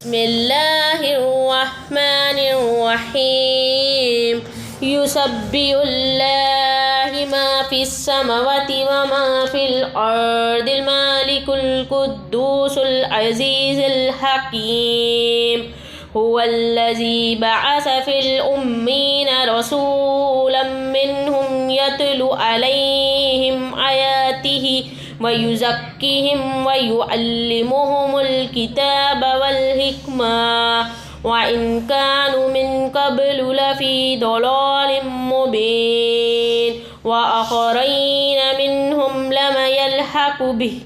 بسم الله الرحمن الرحيم يسبح الله ما في السماوات وما في الأرض الملك القدوس العزيز الحكيم هو الذي بعث في الأمين رسولا منهم يتلو عليهم آياته ويزكيهم ويعلمهم الكتاب والحكمة وإن كانوا من قبل لفي ضلال مبين وآخرين منهم لما يلحق به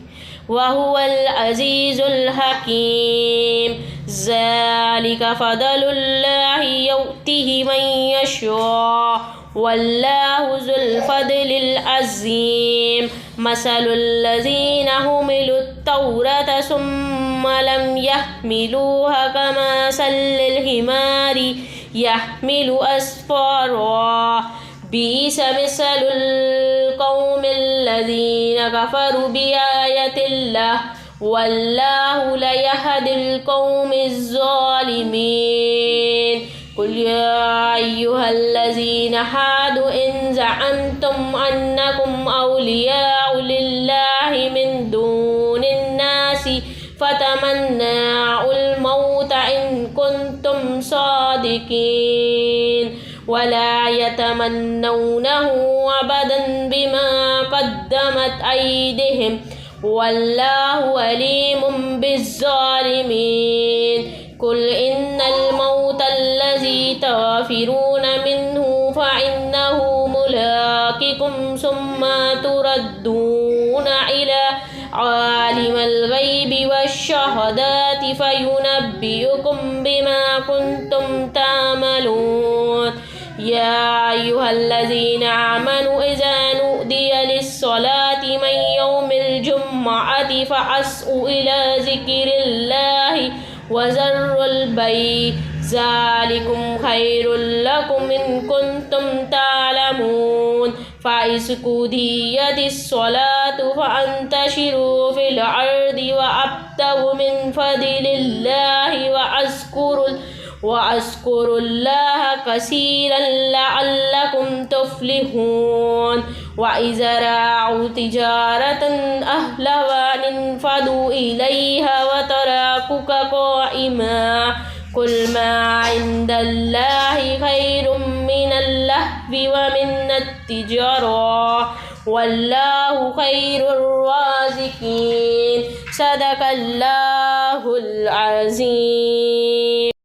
وهو العزيز الحكيم ذلك فضل الله يؤتيه من يشاء والله ذو الفضل العظيم مثل الذين حملوا التوراة ثم لم يحملوها كمثل الحمار يحمل أسفارا بئس مثل القوم الذين كفروا بآيات الله والله لا يهدي القوم الظالمين قل يا أيها الذين هادوا إن زعمتم أنكم أولياء لله من دون الناس فتمنوا الموت إن كنتم صادقين ولا يتمنونه أبدا بما قدمت أيديهم والله عليم بالظالمين قل إن الموت الذي تفرون منه فإنه ملاقكم ثم تردون إلى عالم الغيب والشهادات فينبئكم بما كنتم تعملون يا أيها الذين آمنوا إذا نودي للصلاة من يوم الجمعة فاسعوا إلى ذكر الله وذروا البيع ذلكم خير لكم إن كنتم تعلمون فإذا قضيت الصلاة فانتشروا في الأرض وابتغوا من فضل الله واذكروا الله كثيرا لعلكم تفلحون وإذا رأوا تجارة أهلها انفضوا إليها وتركوك قائما قل ما عند الله خير من اللهو ومن التجارة والله خير الرازقين صدق الله العظيم.